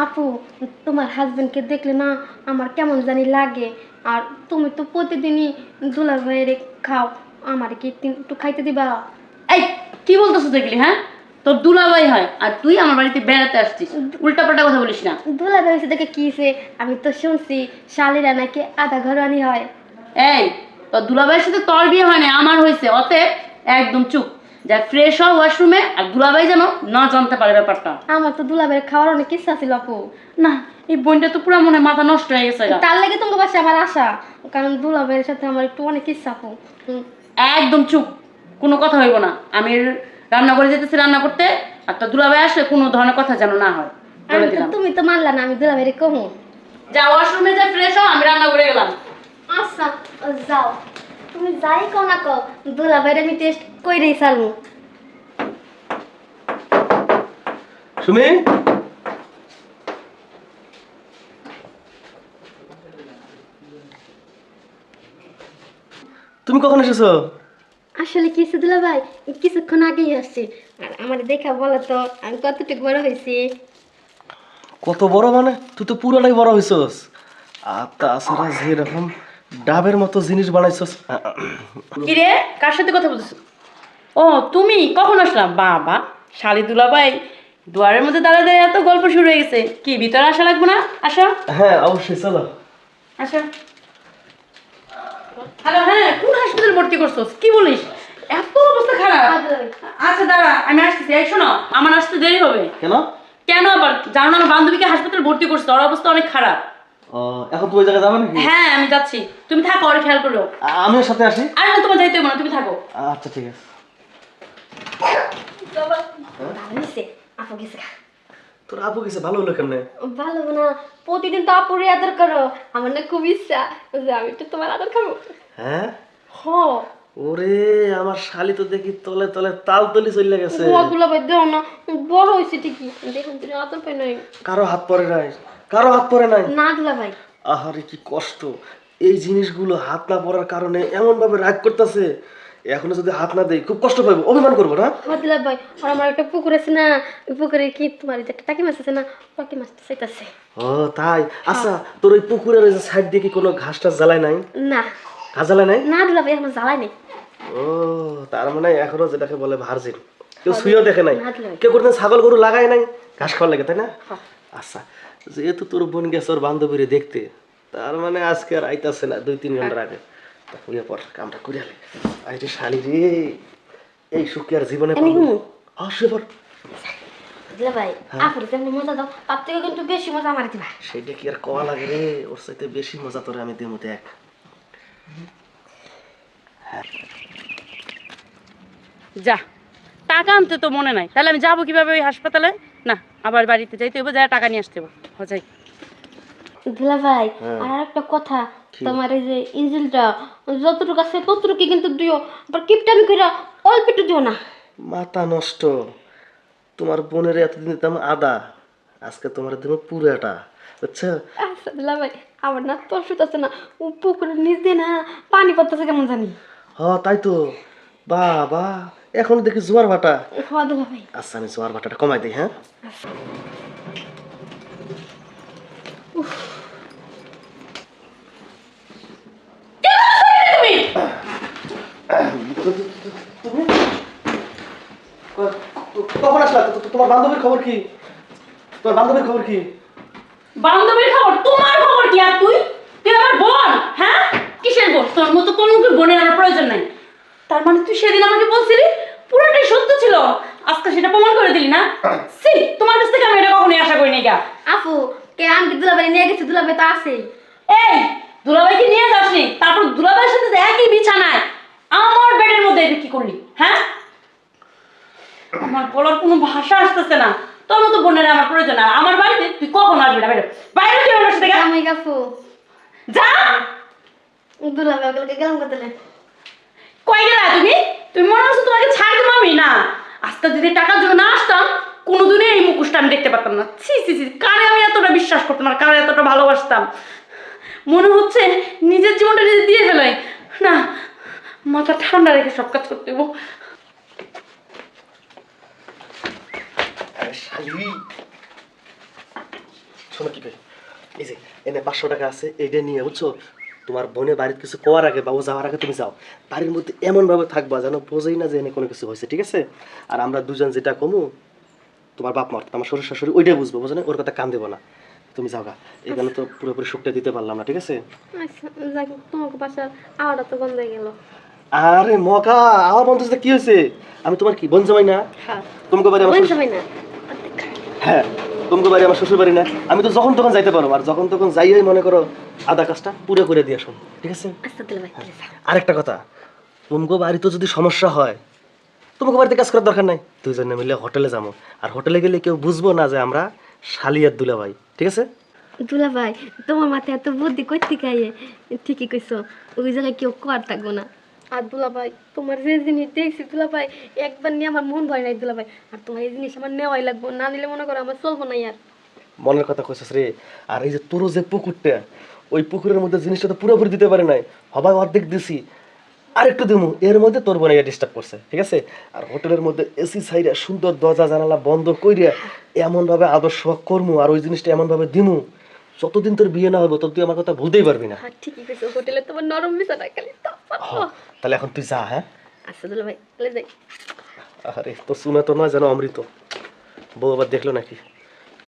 আপু, তোমার হাজবেন্ডকে দেখলে না আমার কেমন জানি লাগে। আর তুমি তো প্রতিদিনই দুলাভাইয়ের খাও, আমার কি একটু খাইতে দিবা? এই কি বলতেছিস দেখলি? হ্যাঁ, তোর দুলাভাই হয় আর তুই আমার বাড়িতে বেড়াতে আসছিস, উল্টাপাল্টা কথা বলিস না। দুলাভাই হয়েছে দেখে কি হয়েছে? আমি তো শুনছি শালিরা নাকি আধা ঘরোয়ানি হয়। এই, তোর দুলাভাইয়ের সাথে তোর বিয়ে হয় না, আমার হয়েছে। অতএব একদম চুপ, যা ফ্রেশ হও ওয়াশরুমে, আর দুলাভাই যেন না জানতে পারে ব্যাপারটা। আমার তো দুলাভাইয়ের খাওয়ার অনেক ইচ্ছা ছিল আপু। না, এই বোনটা তো পুরো মনে হয় মাথা নষ্ট হয়ে গেছে গা। তার লাগে তোমার বাসায় আমার আশা, কারণ দুলাভাইয়ের সাথে আমার একটু অনেক ইচ্ছা আপু। একদম চুপ, কোনো কথা হইব না। আমি রান্না করে যেতেছি রান্না করতে, আর তোর দুলাভাই আসলে কোনো ধরনের কথা যেন না হয়, বলে দিলাম। তুমি তো মানলা না, আমি দুলাভাইয়ের কমু। যা ওয়াশরুমে যা ফ্রেশ হও, আমি রান্না করে গেলাম। আচ্ছা, যাও, তুমি যাই কও না কও, দুলাভাইয়ের আমি টেস্ট কইরেই ছাড়বো। সুমি, তুমি কখন এসেছো? আসলে কিছু দুলাভাই কিছুক্ষণ আগেই আসছে। আর আমার দেখা বলো তো আমি কতটুকু বড় হয়েছি? কত বড় মানে? তুই তো পুরোটাই বড় হইছস। আর তাছাড়া যেরকম ডাবের মতো জিনিস বানাইছস। কি রে, কার সাথে কথা বলছিস? ও তুমি কখন আসলাম? বাবা, শালি দুলাভাই দুয়ারের মধ্যে দাঁড়া দাঁড়িয়ে এত গল্প শুরু হয়ে গেছে। কি ভিতরে আসা লাগবে না? আসা হ্যাঁ অবশ্যই, চলো। আসা। হ্যালো, হ্যাঁ, কোন হাসপাতালে ভর্তি করছস? কি বলিস, এত অবস্থা খারাপ? আচ্ছা দাঁড়া, আমি আসতেছি। এই শোনো, আমার আসতে দেরি হবে। কেন? কেন আবার? জানো না, আমার বান্ধবীকে হাসপাতালে ভর্তি করছে, ওর অবস্থা অনেক খারাপ। এখন তুমি ওই জায়গায় যাবে নাকি? হ্যাঁ আমি যাচ্ছি, তুমি থাকো, ওর খেয়াল করো। আমিও সাথে আসি। আর না, তোমার যাইতে হবে না, তুমি থাকো। আচ্ছা ঠিক আছে। আপু গেছে গা। তোর আপু কিছু ভালো হলো কেমনে? ভালো না, প্রতিদিন তো আপুরে আদর করো। আমার না খুব ইচ্ছা যে আমি একটু তোমার আদর খাবো। হ্যাঁ? হ, ওরে, আমার শালি তো দেখি তলে তলে তাল তলি চলে গেছে। দুলাভাই দেও না, বড় হয়েছে ঠিকই, দেখুন তুমি আদর পাই নাই। কারো হাত পরে নাই, কারো হাত পরে নাই। না দুলাভাই, আহারে কি কষ্ট! এই জিনিসগুলো হাত না পড়ার কারণে এমন ভাবে রাগ করতেছে। এখনো যদি হাত না দেই খুব কষ্ট পাবো, অভিমান করবো না? দুলাভাই, আর আমার একটা পুকুর আছে না, ওই পুকুরে কি তোমার যে একটা টাকি মাছ আছে না, টাকি মাছটা চাইতেছে। ও তাই? আচ্ছা, তোর ওই পুকুরের ওই যে সাইড দিয়ে কি কোনো ঘাস টাস জ্বালায় নাই? না ঘাস জ্বালায় নাই? না দুলাভাই, আমার জ্বালাই নেই। ও, তার মানে এখনো যেটাকে বলে ভার্জিন, কেউ শুয়েও দেখে নাই, না দিলে। কেউ কোনোদিন ছাগল গরু লাগায় নাই ঘাস খাওয়ার লাগে, তাই না? আচ্ছা, যেহেতু তোর বোন গেছে ওর বান্ধবীরে দেখতে, তার মানে আজকে আর আইতাছে না 2-3 ঘন্টার আগে। তা হইয়া পর কামটা করে আলে। আরে শালি রে, এই সুখ কি আর জীবনে আমি পাবো? হুম। শুয়ে পর। দুলাভাই, আপুরে যেমন মজা দাও, তার থেকে কিন্তু বেশি মজা আমার দিবা। সেইটা কি আর কওয়া লাগে রে? ওর চাইতে বেশি মজা তোরে আমি দেবো, দেখ। যা, টাকা আনতে তো মনে নাই, তাহলে আমি যাবো কিভাবে ওই হাসপাতালে? না, আবার বাড়িতে যাইতে হবে, যা টাকা নিয়ে আসতে হবে। যাই। দুলাভাই, আর একটা কথা, তোমার এই যে ইঞ্জিলটা যতটুকু আছে ততটুকু কিন্তু দিও, আবার কিপটামি করে অল্প একটু দিও না। মাথা নষ্ট! তোমার বোনের এতদিন দিতাম আদা, আজকে তোমার দেবো পুরাটা, বুঝছো? আচ্ছা দুলাভাই, আমার না তোর সুত আছে না, ও পুকুরের নিচ দিয়ে না পানি পড়তেছে কেমন জানি। তাই তো। বাবা, এখন দেখি জোয়ার ভাটা। হ দুলাভাই। আচ্ছা, আমি জোয়ার ভাটাটা কমাই দিই, হ্যাঁ? তুমি কখন আসলা? তোমার বান্ধবীর খবর কি? তোমার বান্ধবীর খবর কি? বান্ধবীর খবর? তোমার খবর কি? আর তুই তুই আমার বোন? হ্যাঁ, কিসের বোন? তোর মতো কোন মুখের বোনের আমার প্রয়োজন নাই। তার মানে তুই সেদিন আমাকে বলছিলি পুরোটাই সত্য ছিল, আজকে সেটা প্রমাণ করে দিলি না? সি, তোমার কাছ থেকে আমি এটা কখনোই আশা করি নাই। গা আপু, কে আমি দুলাভাই নিয়ে গেছি, দুলাভাই তো আছে। এই, দুলাভাইকে নিয়ে যাসনি, তারপর দুলাভাইয়ের সাথে যে একই বিছানায় আমার বেডের মধ্যে এটা কি করলি? হ্যাঁ, আমার বলার কোনো ভাষা আসতেছে না। তোর মতো বোনের আমার প্রয়োজন। আর আমার বাড়িতে তুই কখন আসবি না? বাইরে বাইরে তুই আমার সাথে। আমি আপু, যা। দুলাভাই ওগুলোকে গেলাম করতে। কই গেলা তুমি? তুমি মনে হচ্ছে তোমাকে ছাড় দেবো আমি? না, আজকে যদি টাকার জন্য না আসতাম, কোনোদিনই এই মুখোশটা আমি দেখতে পারতাম না। ছি ছি ছি, কারে আমি এতটা বিশ্বাস করতাম আর কারে এতটা ভালোবাসতাম? মনে হচ্ছে নিজের জীবনটা নিজে দিয়ে ফেলাই। না, মাথা ঠান্ডা রেখে সব কাজ করতে হবো। আরে শালি, শোনো কি কই, এই যে এনে 500 টাকা আছে, এইটা নিয়ে বুঝছো তোমার বোনের বাড়িতে কিছু কোয়ার আগে বা ও যাওয়ার আগে তুমি যাও, বাড়ির মধ্যে এমনভাবে থাকবা যেন বোঝেই না যে এনে কোনো কিছু হয়েছে, ঠিক আছে? আর আমরা দুজন যেটা কমু, তোমার বাপ মার আমার শ্বশুর শাশুড়ি ওইটাই বুঝবো, বুঝো না? ওর কথা কান দেবো না। তুমি যাও গা, এখানে তো পুরোপুরি সুখটা দিতে পারলাম না, ঠিক আছে? আচ্ছা যাই হোক, তোমাকে বাসার আওয়াটা তো বন্ধ হয়ে গেল। আরে মকা, আমার বন্ধু সাথে কি হয়েছে? আমি তোমার কি বোন জামাই না? হ্যাঁ তোমাকে বাড়ি আমার বোন শ্বশুর- সবাই না। হ্যাঁ, তোমাকে বাড়ি আমার শ্বশুর বাড়ি না, আমি তো যখন তখন যাইতে পারো, আর যখন তখন যাইয়াই মনে করো আধা কাজটা পুরো করে দিয়ে আসুন, ঠিক আছে? আচ্ছা দুলাভাই তাহলে যাও। আরেকটা কথা, তোমাকে বাড়িতে যদি সমস্যা হয়, তোমাকে বাড়িতে কাজ করার দরকার নাই, দুইজনে মিলে হোটেলে যাবো, আর হোটেলে গেলে কেউ বুঝবো না যে আমরা শালিয়ার দুলাভাই, ঠিক আছে? দুলাভাই তোমার মাথায় এত বুদ্ধি কই থেকে আইয়ে? ঠিকই কইছো, ওই জায়গায় কেউ কর থাকবো না। আর দুলাভাই তোমার যে জিনিস দেখছি দুলাভাই, একবার নিয়ে আমার মন ভয় নাই দুলাভাই। আর তোমার এই জিনিস আমার নেওয়াই লাগবো, না নিলে মনে করো আমার চলবো না আর। মনের কথা কইছিস রে। আর এই যে তোর যে পুকুরটা, ওই পুকুরের মধ্যে জিনিসটা তো পুরোপুরি দিতে পারে নাই, হবাই অর্ধেক দিছি, আর একটু দিমু, এর মধ্যে তোর বোন ডিস্টার্ব করছে, ঠিক আছে? আর হোটেলের মধ্যে এসি সাইডে সুন্দর দরজা জানালা বন্ধ কইরা এমন ভাবে আদর্শ করমু, আর ওই জিনিসটা এমন ভাবে দিমু, যতদিন তোর বিয়ে না হবে তত তুই আমার কথা ভুলতেই পারবি না। হ্যাঁ ঠিকই কইছো, হোটেলে তোমার নরম বিছানা খালি তো। হ, তাহলে এখন তুই যা। হ্যাঁ, আচ্ছা দুলাভাই তাহলে যাই। আরে তো শুনে তো নয় যেন অমৃত, বউ আবার দেখলো নাকি।